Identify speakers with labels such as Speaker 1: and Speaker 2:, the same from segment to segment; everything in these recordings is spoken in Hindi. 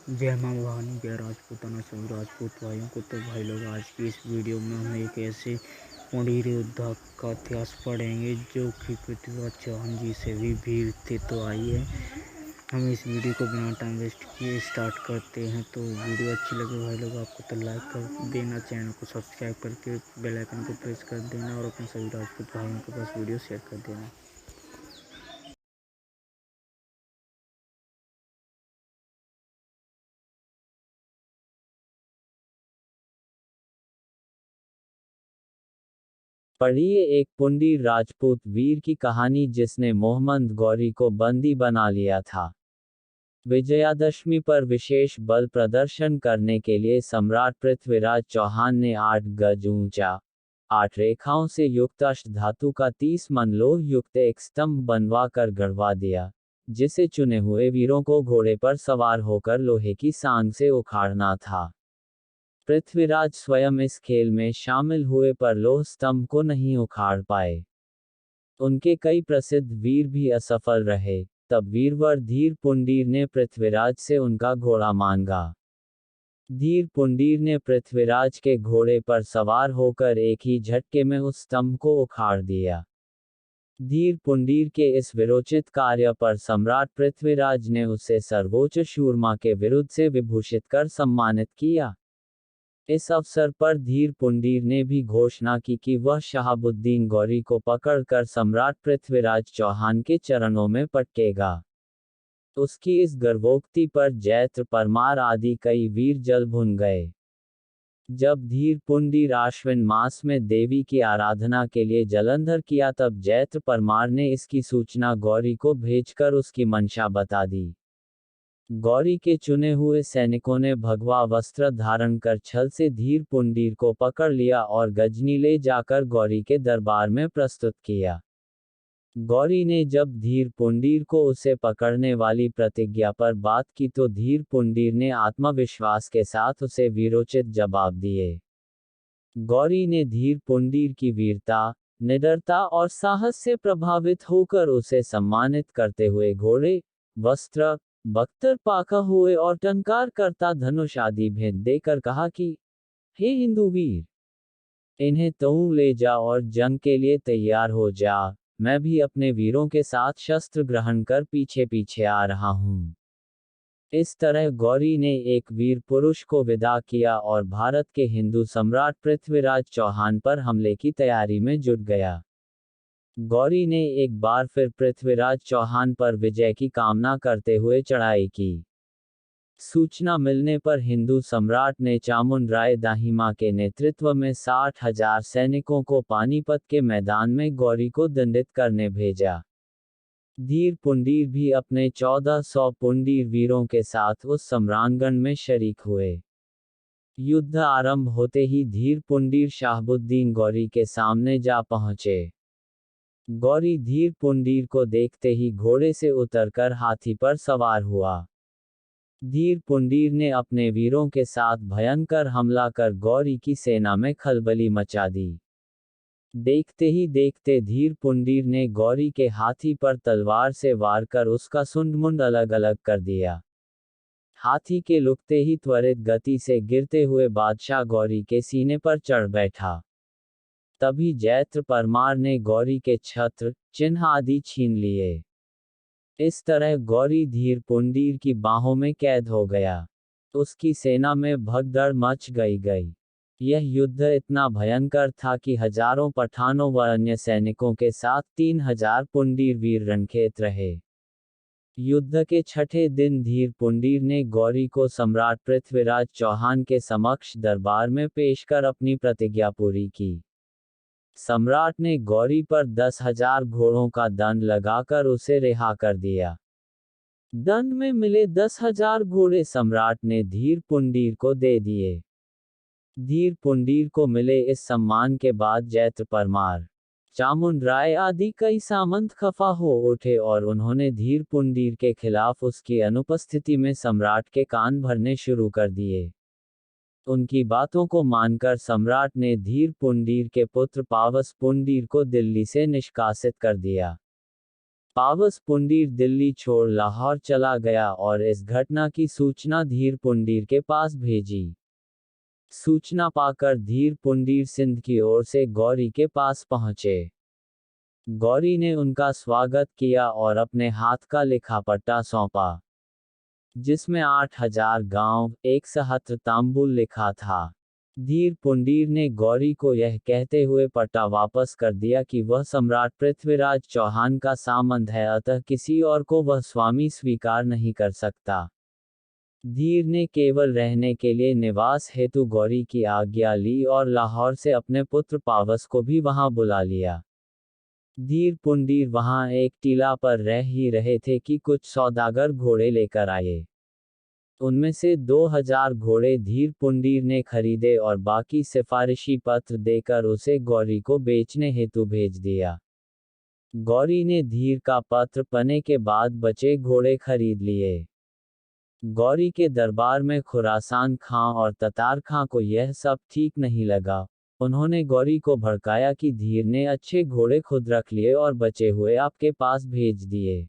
Speaker 1: जय माँ भवानी, जय राजपूताना सभी राजपूत भाइयों को। तो भाई लोग, आज की इस वीडियो में हम एक ऐसे पुणेर योद्धा का इतिहास पढ़ेंगे जो कि पृथ्वीराज चौहान जी से भी वीर थे। तो आइए हम इस वीडियो को बिना टाइम वेस्ट किए स्टार्ट करते हैं। तो वीडियो अच्छी लगे भाई लोग आपको तो लाइक कर देना, चैनल को सब्सक्राइब करके बेल आइकन को प्रेस कर देना और अपने सभी राजपूत भाइयों के पास वीडियो शेयर कर देना।
Speaker 2: पढ़िए एक पुंडीर राजपूत वीर की कहानी जिसने मोहम्मद गौरी को बंदी बना लिया था। विजयादशमी पर विशेष बल प्रदर्शन करने के लिए सम्राट पृथ्वीराज चौहान ने 8 गज ऊंचा, 8 रेखाओं से युक्त अष्टधातु का 30 मन लोह युक्त एक स्तंभ बनवा कर गढ़वा दिया, जिसे चुने हुए वीरों को घोड़े पर सवार होकर लोहे की सांग से उखाड़ना था। पृथ्वीराज स्वयं इस खेल में शामिल हुए पर लोह स्तंभ को नहीं उखाड़ पाए। उनके कई प्रसिद्ध वीर भी असफल रहे। तब वीरवर धीर पुंडीर ने पृथ्वीराज से उनका घोड़ा मांगा। धीर पुंडीर ने पृथ्वीराज के घोड़े पर सवार होकर एक ही झटके में उस स्तंभ को उखाड़ दिया। धीर पुंडीर के इस वीरोचित कार्य पर सम्राट पृथ्वीराज ने उसे सर्वोच्च शूरमा के विरुद्ध से विभूषित कर सम्मानित किया। इस अवसर पर धीर पुंडीर ने भी घोषणा की कि वह शहाबुद्दीन गौरी को पकड़कर सम्राट पृथ्वीराज चौहान के चरणों में पटकेगा। उसकी इस गर्वोक्ति पर जैत्र परमार आदि कई वीर जल भुन गए। जब धीर पुंडीर आश्विन मास में देवी की आराधना के लिए जलंधर किया तब जैत्र परमार ने इसकी सूचना गौरी को भेजकर उसकी मंशा बता दी। गौरी के चुने हुए सैनिकों ने भगवा वस्त्र धारण कर छल से धीर पुंडीर को पकड़ लिया और गजनी ले जाकर गौरी के दरबार में प्रस्तुत किया। गौरी ने जब धीर पुंडीर को उसे पकड़ने वाली प्रतिज्ञा पर बात की तो धीर पुंडीर ने आत्मविश्वास के साथ उसे वीरोचित जवाब दिए। गौरी ने धीर पुंडीर की वीरता, निडरता और साहस से प्रभावित होकर उसे सम्मानित करते हुए घोड़े, वस्त्र, बख्तर पाका हुए और टंकार करता धनुष आदि भेंट देकर कहा कि हे हिंदू वीर, इन्हें तू ले जा और जंग के लिए तैयार हो जा। मैं भी अपने वीरों के साथ शस्त्र ग्रहण कर पीछे पीछे आ रहा हूँ। इस तरह गौरी ने एक वीर पुरुष को विदा किया और भारत के हिंदू सम्राट पृथ्वीराज चौहान पर हमले की तैयारी में जुट गया। गौरी ने एक बार फिर पृथ्वीराज चौहान पर विजय की कामना करते हुए चढ़ाई की। सूचना मिलने पर हिंदू सम्राट ने चामुंड राय दाहिमा के नेतृत्व में 60,000 सैनिकों को पानीपत के मैदान में गौरी को दंडित करने भेजा। धीर पुंडीर भी अपने 1400 पुंडीर वीरों के साथ उस सम्रांगण में शरीक हुए। युद्ध आरंभ होते ही धीर पुंडीर शाहबुद्दीन गौरी के सामने जा पहुंचे। गौरी धीर पुंडीर को देखते ही घोड़े से उतरकर हाथी पर सवार हुआ। धीर पुंडीर ने अपने वीरों के साथ भयंकर हमला कर गौरी की सेना में खलबली मचा दी। देखते ही देखते धीर पुंडीर ने गौरी के हाथी पर तलवार से वार कर उसका सुंड-मुंड अलग अलग कर दिया। हाथी के लुकते ही त्वरित गति से गिरते हुए बादशाह गौरी के सीने पर चढ़ बैठा। तभी जैत्र परमार ने गौरी के छत्र, चिन्ह आदि छीन लिए। इस तरह गौरी धीर पुंडीर की बाहों में कैद हो गया। उसकी सेना में भगदड़ मच गई। यह युद्ध इतना भयंकर था कि हजारों पठानों व अन्य सैनिकों के साथ 3000 पुंडीर वीर रणखेत रहे। युद्ध के छठे दिन धीर पुंडीर ने गौरी को सम्राट पृथ्वीराज चौहान के समक्ष दरबार में पेश कर अपनी प्रतिज्ञा पूरी की। सम्राट ने गौरी पर 10,000 घोड़ों का दंड लगाकर उसे रिहा कर दिया। दंड में मिले 10,000 घोड़े सम्राट ने धीर पुंडीर को दे दिए। धीर पुंडीर को मिले इस सम्मान के बाद जैत्र परमार, चामुंड राय आदि कई सामंत खफा हो उठे और उन्होंने धीर पुंडीर के खिलाफ उसकी अनुपस्थिति में सम्राट के कान भरने शुरू कर दिए। उनकी बातों को मानकर सम्राट ने धीर पुंडीर के पुत्र पावस पुंडीर को दिल्ली से निष्कासित कर दिया। पावस पुंडीर दिल्ली छोड़ लाहौर चला गया और इस घटना की सूचना धीर पुंडीर के पास भेजी। सूचना पाकर धीर पुंडीर सिंध की ओर से गौरी के पास पहुंचे। गौरी ने उनका स्वागत किया और अपने हाथ का लिखा पट्टा सौंपा, जिसमें 8000 गांव, 1 सहस्त्र तांबुल लिखा था। धीर पुंडीर ने गौरी को यह कहते हुए पट्टा वापस कर दिया कि वह सम्राट पृथ्वीराज चौहान का सामंत है, अतः किसी और को वह स्वामी स्वीकार नहीं कर सकता। धीर ने केवल रहने के लिए निवास हेतु गौरी की आज्ञा ली और लाहौर से अपने पुत्र पावस को भी वहां बुला लिया। धीर पुंडीर वहां एक टीला पर रह ही रहे थे कि कुछ सौदागर घोड़े लेकर आए। उनमें से 2000 घोड़े धीर पुंडीर ने खरीदे और बाकी सिफारिशी पत्र देकर उसे गौरी को बेचने हेतु भेज दिया। गौरी ने धीर का पत्र पढ़ने के बाद बचे घोड़े खरीद लिए। गौरी के दरबार में खुरासान खां और ततार खां को यह सब ठीक नहीं लगा। उन्होंने गौरी को भड़काया कि धीर ने अच्छे घोड़े खुद रख लिए और बचे हुए आपके पास भेज दिए।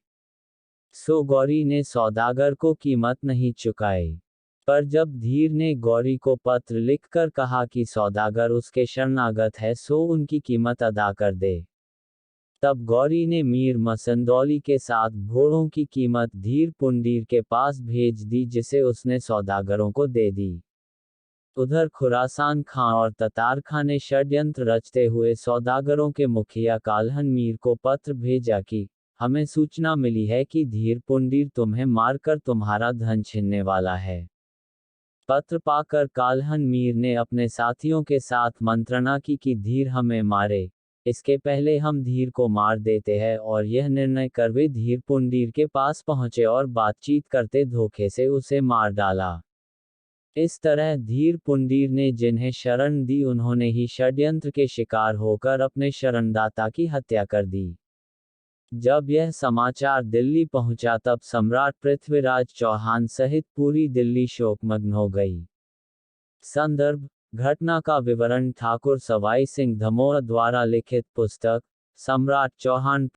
Speaker 2: सो गौरी ने सौदागर को कीमत नहीं चुकाई। पर जब धीर ने गौरी को पत्र लिखकर कहा कि सौदागर उसके शरणागत है, सो उनकी कीमत अदा कर दे, तब गौरी ने मीर मसंदौली के साथ घोड़ों की कीमत धीर पुंडीर के पास भेज दी, जिसे उसने सौदागरों को दे दी। उधर खुरासान खां और ततार खां ने षड्यंत्र रचते हुए सौदागरों के मुखिया काल्हन मीर को पत्र भेजा कि हमें सूचना मिली है कि धीर पुंडीर तुम्हें मारकर तुम्हारा धन छीनने वाला है। पत्र पाकर काल्हन मीर ने अपने साथियों के साथ मंत्रणा की कि धीर हमें मारे, इसके पहले हम धीर को मार देते हैं, और यह निर्णय कर वे धीर पुंडीर के पास पहुंचे और बातचीत करते धोखे से उसे मार डाला। इस तरह धीर पुंडीर ने जिन्हें शरण दी, उन्होंने ही षड्यंत्र के शिकार होकर अपने शरणदाता की हत्या कर दी। जब यह समाचार दिल्ली पहुंचा तब सम्राट पृथ्वीराज चौहान सहित पूरी दिल्ली शोकमग्न हो गई। संदर्भ: घटना का विवरण ठाकुर सवाई सिंह धमोह द्वारा लिखित पुस्तक सम्राट चौहान